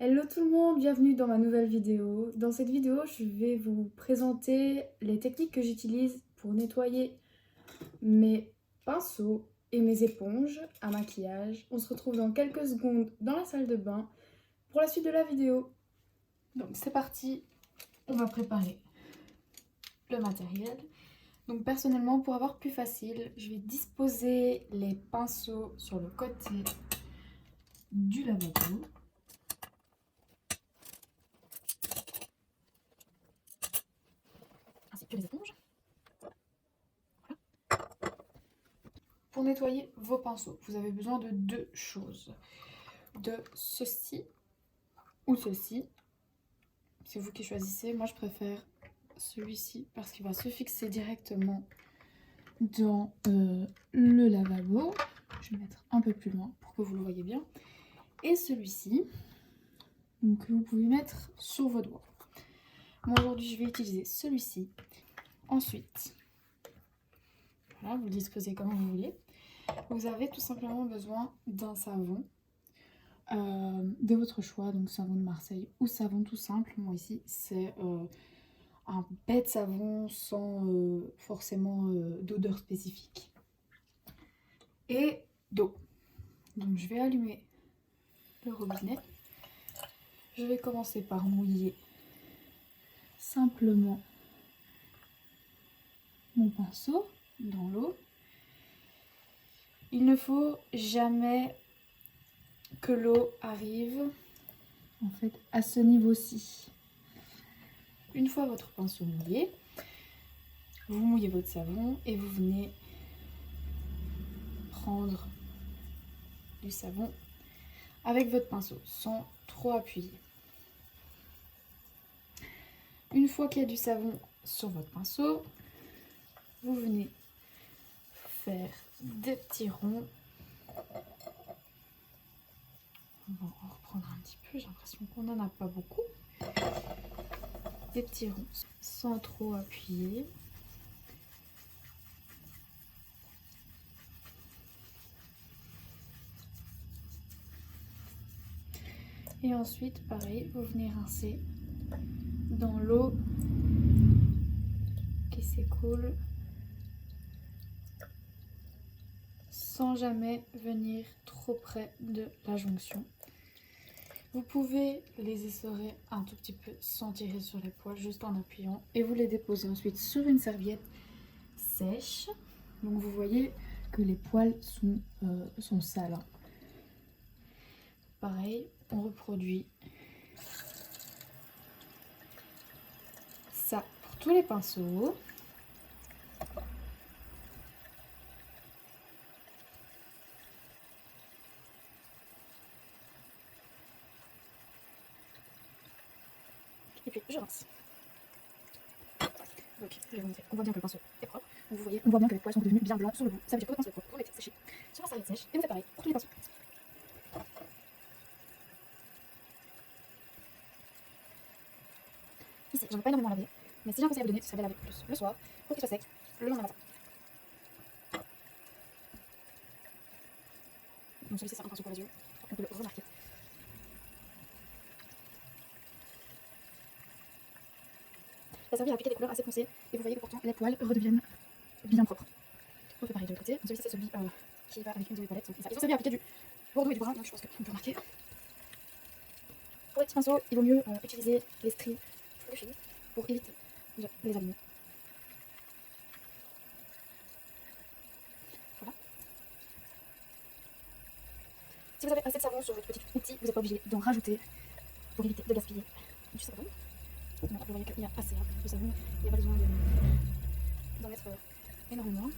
Hello tout le monde, bienvenue dans ma nouvelle vidéo. Dans cette vidéo, je vais vous présenter les techniques que j'utilise pour nettoyer mes pinceaux et mes éponges à maquillage. On se retrouve dans quelques secondes dans la salle de bain pour la suite de la vidéo. Donc c'est parti, on va préparer le matériel. Donc personnellement, pour avoir plus facile, je vais disposer les pinceaux sur le côté du lavabo. Ainsi que les éponges. Pour nettoyer vos pinceaux, vous avez besoin de deux choses. De ceci ou ceci. C'est vous qui choisissez. Moi, je préfère celui-ci parce qu'il va se fixer directement dans le lavabo. Je vais mettre un peu plus loin pour que vous le voyez bien. Et celui-ci, donc vous pouvez mettre sur vos doigts. Moi, aujourd'hui, je vais utiliser celui-ci. Ensuite, voilà, vous le disposez comme vous voulez. Vous avez tout simplement besoin d'un savon de votre choix, donc savon de Marseille ou savon tout simple. Moi ici c'est un bête savon sans forcément d'odeur spécifique et d'eau. Donc je vais allumer le robinet. Je vais commencer par mouiller simplement mon pinceau dans l'eau. Il ne faut jamais que l'eau arrive en fait à ce niveau-ci. Une fois votre pinceau mouillé, vous mouillez votre savon et vous venez prendre du savon avec votre pinceau sans trop appuyer. Une fois qu'il y a du savon sur votre pinceau, vous venez faire des petits ronds. On va en reprendre un petit peu, j'ai l'impression qu'on n'en a pas beaucoup. Des petits ronds sans trop appuyer. Et ensuite, pareil, vous venez rincer dans l'eau qui s'écoule sans jamais venir trop près de la jonction. Vous pouvez les essorer un tout petit peu sans tirer sur les poils, juste en appuyant. Et vous les déposez ensuite sur une serviette sèche. Donc vous voyez que les poils sont sales. Pareil, on reproduit ça pour tous les pinceaux. Et puis je rince. Donc je vais vous montrer. On voit bien que le pinceau est propre. Donc, vous voyez, on voit bien que les poils sont devenus bien blancs sur le bout. Ça veut dire que le pinceau est propre. Vous le mettez sécher sur la serviette sèche et vous faites pareil pour tous les pinceaux. Ici, j'en ai pas énormément lavé, mais si j'ai un conseil à vous donner, ce serait de laver plus le soir pour qu'il soit sec le lendemain matin. Donc celui-ci c'est un pinceau pour les yeux, on peut le remarquer. La serviette a appliqué des couleurs assez foncées et vous voyez que pourtant les poils redeviennent bien propres. On fait pareil de l'autre côté. Celui-ci c'est celui qui va avec une de mes palettes. Donc, ils ont servi à appliquer du bordeaux et du brun, donc je pense qu'on peut remarquer. Pour les petits pinceaux, il vaut mieux utiliser les stries plus fines pour éviter de les abîmer. Voilà. Si vous avez assez de savon sur votre petit outil, vous n'êtes pas obligé d'en rajouter pour éviter de gaspiller du savon. Donc, vous voyez qu'il y a assez de savon, il n'y a pas besoin d'en mettre énormément.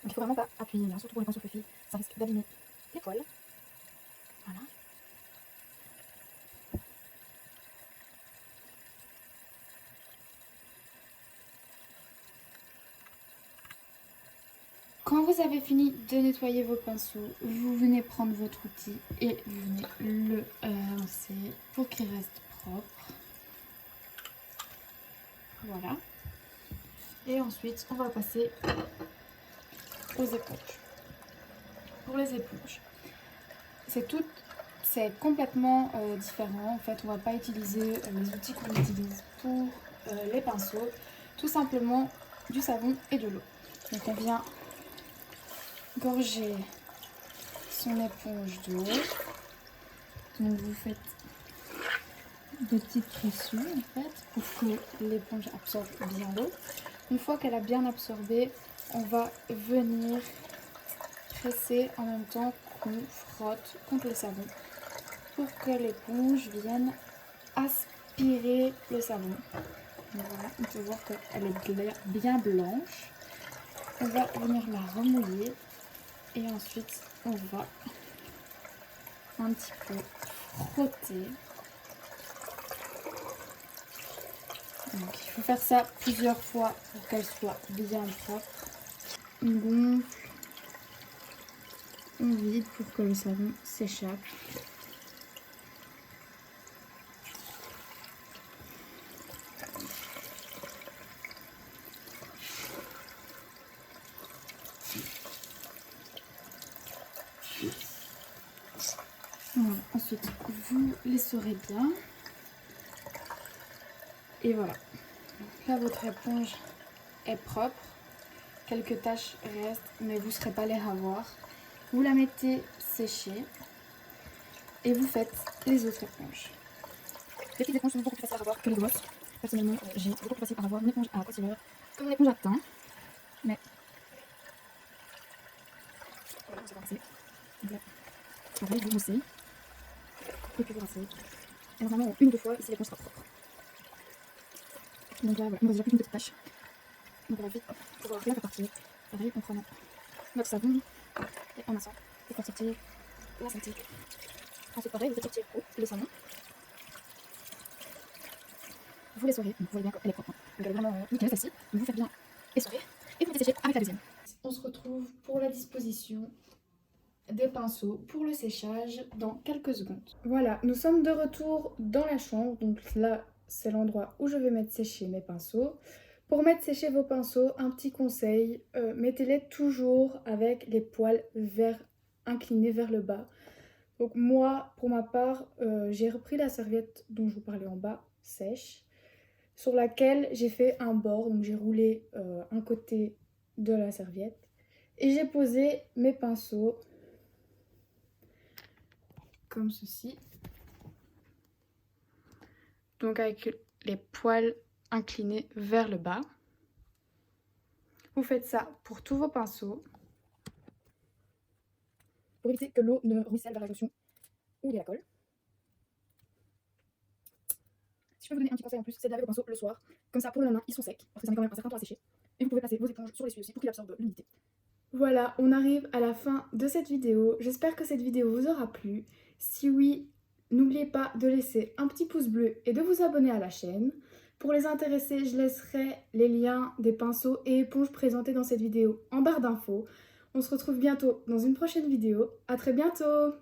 il faut vraiment pas appuyer, hein, surtout pour les pinceaux fluffy, ça risque d'abîmer les poils. Voilà. Quand vous avez fini de nettoyer vos pinceaux, vous venez prendre votre outil et vous venez le rincer pour qu'il reste propre. Voilà. Et ensuite, on va passer aux éponges. Pour les éponges, c'est complètement différent. En fait, on ne va pas utiliser les outils qu'on utilise pour les pinceaux, tout simplement du savon et de l'eau. Donc on vient gorger son éponge d'eau. Donc vous faites des petites pressions en fait pour que l'éponge absorbe bien l'eau. Une fois qu'elle a bien absorbé, on va venir presser en même temps qu'on frotte contre le savon pour que l'éponge vienne aspirer le savon. Donc voilà, on peut voir qu'elle est bien blanche. On va venir la remouiller et ensuite on va un petit peu frotter. Donc il faut faire ça plusieurs fois pour qu'elle soit bien propre. On gonfle, on vide pour que le savon s'échappe. Voilà. Ensuite, vous l'essorez bien. Et voilà. Donc là, votre éponge est propre. Quelques taches restent, mais vous ne serez pas les avoir. Vous la mettez sécher et vous faites les autres éponges. Les petites éponges sont beaucoup plus faciles à avoir que les grosses. Personnellement, j'ai beaucoup plus facile à avoir une éponge à concealer comme une éponge à teint. Mais voilà, on va passer. Donc là, pareil, vous brossez. Et puis vous rincez. Et normalement, une ou deux fois, ici l'éponge sera propre. Donc là, voilà, il ne reste déjà plus qu'une petite tache. Donc on va vite pouvoir la faire partir. Pareil, en prenant notre savon et en massant pour faire sortir la saleté. Ensuite, pareil, vous faites sortir le savon. Vous l'essorez, vous voyez bien qu'elle est propre. Donc elle est vraiment nickel celle-ci. Vous faites bien essorer et vous mettez sécher avec la deuxième. On se retrouve pour la disposition des pinceaux pour le séchage dans quelques secondes. Voilà, nous sommes de retour dans la chambre. Donc là, c'est l'endroit où je vais mettre sécher mes pinceaux. Pour mettre sécher vos pinceaux, un petit conseil, mettez-les toujours avec les poils inclinés vers le bas. Donc moi, pour ma part, j'ai repris la serviette dont je vous parlais en bas, sèche, sur laquelle j'ai fait un bord. Donc j'ai roulé un côté de la serviette et j'ai posé mes pinceaux comme ceci. Donc avec les poils inclinés vers le bas. Vous faites ça pour tous vos pinceaux. Pour éviter que l'eau ne ruisselle vers la jonction où il y a la colle. Si je peux vous donner un petit conseil en plus, c'est de laver vos pinceaux le soir. Comme ça, pour le lendemain, ils sont secs, parce que ça met quand même un certain temps à sécher. Et vous pouvez passer vos éponges sur l'essuie aussi pour qu'il absorbe l'humidité. Voilà, on arrive à la fin de cette vidéo. J'espère que cette vidéo vous aura plu. Si oui, n'oubliez pas de laisser un petit pouce bleu et de vous abonner à la chaîne. Pour les intéressés, je laisserai les liens des pinceaux et éponges présentés dans cette vidéo en barre d'infos. On se retrouve bientôt dans une prochaine vidéo. À très bientôt!